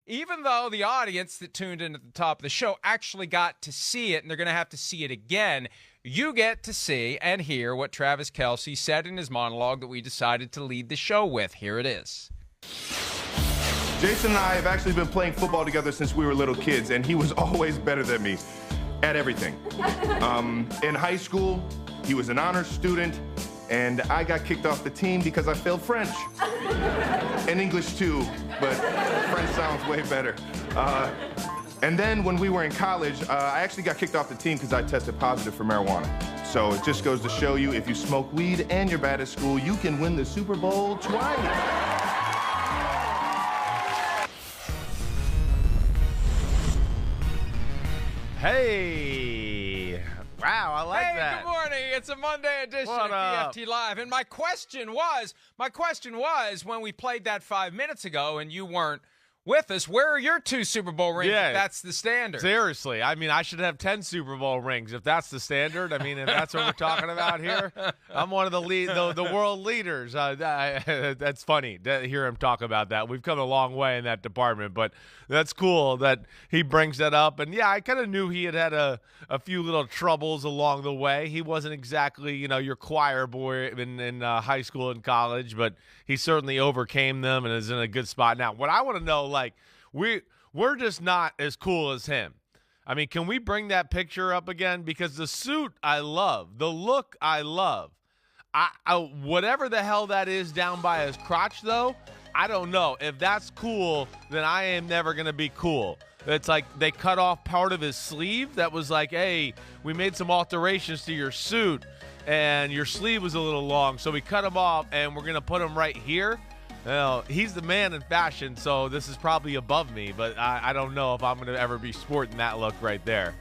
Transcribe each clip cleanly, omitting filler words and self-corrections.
even though the audience that tuned in at the top of the show actually got to see it, and they're going to have to see it again, you get to see and hear what Travis Kelce said in his monologue that we decided to lead the show with. Here it is. Jason and I have actually been playing football together since we were little kids, and he was always better than me at everything. In high school, he was an honors student, and I got kicked off the team because I failed French. And English too, but French sounds way better. And then when we were in college, I actually got kicked off the team because I tested positive for marijuana. So it just goes to show you, if you smoke weed and you're bad at school, you can win the Super Bowl twice. Hey! Wow, I like that. Hey, good morning. It's a Monday edition of PFT Live. And my question was, when we played that 5 minutes ago and you weren't with us, where are your 2 Super Bowl rings if that's the standard? Seriously. I mean, I should have 10 Super Bowl rings if that's the standard. I mean, if that's what we're talking about here. I'm one of the world leaders. That's funny to hear him talk about that. We've come a long way in that department, but that's cool that he brings that up. And, yeah, I kind of knew he had a few little troubles along the way. He wasn't exactly, your choir boy in high school and college, but he certainly overcame them and is in a good spot now. What I want to know, we're just not as cool as him. I mean, can we bring that picture up again? Because the suit I love, the look I love. Whatever the hell that is down by his crotch, though, I don't know. If that's cool, then I am never going to be cool. It's like they cut off part of his sleeve that was like, hey, we made some alterations to your suit, and your sleeve was a little long, so we cut him off, and we're going to put him right here. Well, he's the man in fashion, so this is probably above me, but I don't know if I'm going to ever be sporting that look right there.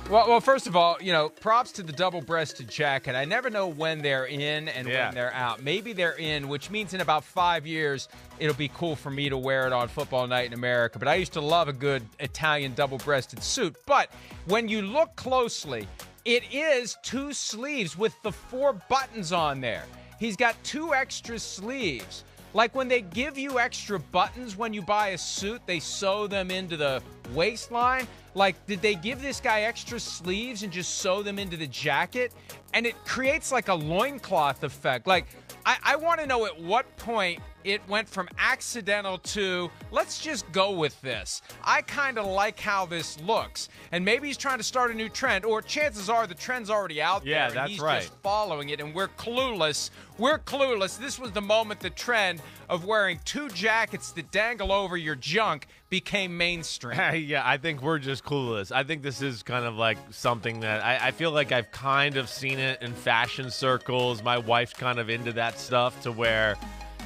Well, first of all, props to the double-breasted jacket. I never know when they're in and when they're out. Maybe they're in, which means in about 5 years, it'll be cool for me to wear it on football night in America. But I used to love a good Italian double-breasted suit. But when you look closely, it is 2 sleeves with the 4 buttons on there. He's got 2 extra sleeves. Like when they give you extra buttons when you buy a suit, they sew them into the waistline. Like, did they give this guy extra sleeves and just sew them into the jacket? And it creates like a loincloth effect. Like, I want to know at what point it went from accidental to, let's just go with this. I kind of like how this looks. And maybe he's trying to start a new trend, or chances are the trend's already out there. Yeah, that's he's right. Just following it, and we're clueless. We're clueless. This was the moment the trend of wearing 2 jackets that dangle over your junk became mainstream. Yeah, I think we're just clueless. I think this is kind of like something that I feel like I've kind of seen it in fashion circles. My wife's kind of into that stuff to where,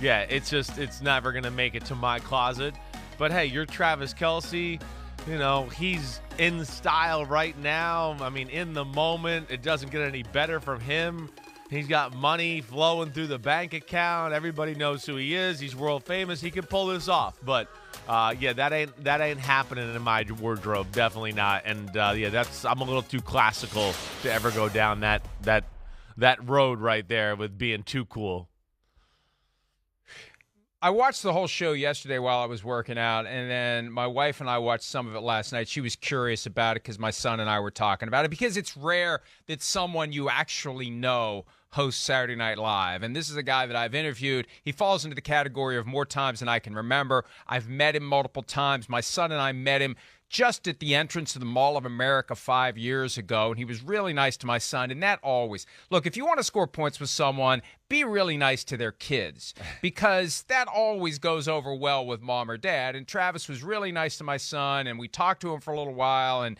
yeah, it's never going to make it to my closet. But, hey, you're Travis Kelce. He's in style right now. I mean, in the moment. It doesn't get any better from him. He's got money flowing through the bank account. Everybody knows who he is. He's world famous. He can pull this off. But, yeah, that ain't happening in my wardrobe. Definitely not. And, yeah, I'm a little too classical to ever go down that road right there with being too cool. I watched the whole show yesterday while I was working out, and then my wife and I watched some of it last night. She was curious about it because my son and I were talking about it, because it's rare that someone you actually know hosts Saturday Night Live. And this is a guy that I've interviewed. He falls into the category of more times than I can remember. I've met him multiple times. My son and I met him just at the entrance to the Mall of America 5 years ago, and he was really nice to my son. And that always, look, if you want to score points with someone, be really nice to their kids, because that always goes over well with mom or dad. And Travis was really nice to my son, and we talked to him for a little while, and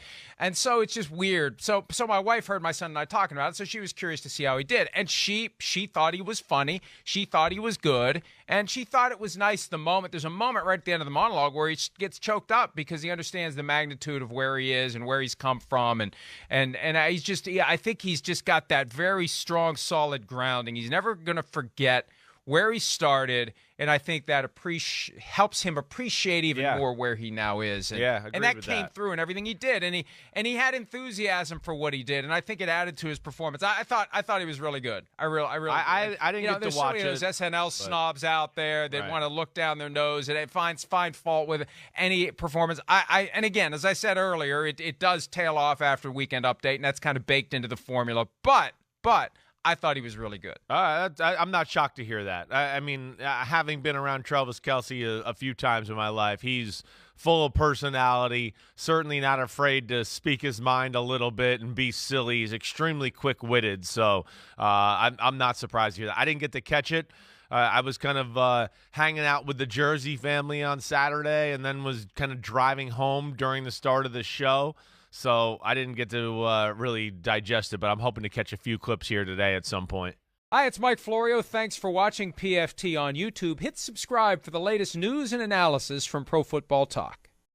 so it's just weird. So my wife heard my son and I talking about it, so she was curious to see how he did. And she thought he was funny, she thought he was good, and she thought it was nice the moment. There's a moment right at the end of the monologue where he gets choked up because he understands the magnitude of where he is and where he's come from, and I think he's just got that very strong, solid grounding. He's never going to forget where he started and I think that helps him appreciate even more where he now is. And, and that came through in everything he did, and he had enthusiasm for what he did, and I think it added to his performance. I thought he was really good. I didn't get to watch it. There's SNL snobs out there that want to look down their nose and find fault with any performance. And again, as I said earlier, it does tail off after Weekend Update, and that's kind of baked into the formula. But I thought he was really good. I'm not shocked to hear that. I mean, having been around Travis Kelce a few times in my life, he's full of personality, certainly not afraid to speak his mind a little bit and be silly. He's extremely quick-witted, so I'm not surprised to hear that. I didn't get to catch it. I was kind of hanging out with the Jersey family on Saturday and then was kind of driving home during the start of the show. So I didn't get to really digest it, but I'm hoping to catch a few clips here today at some point. Hi, it's Mike Florio. Thanks for watching PFT on YouTube. Hit subscribe for the latest news and analysis from Pro Football Talk.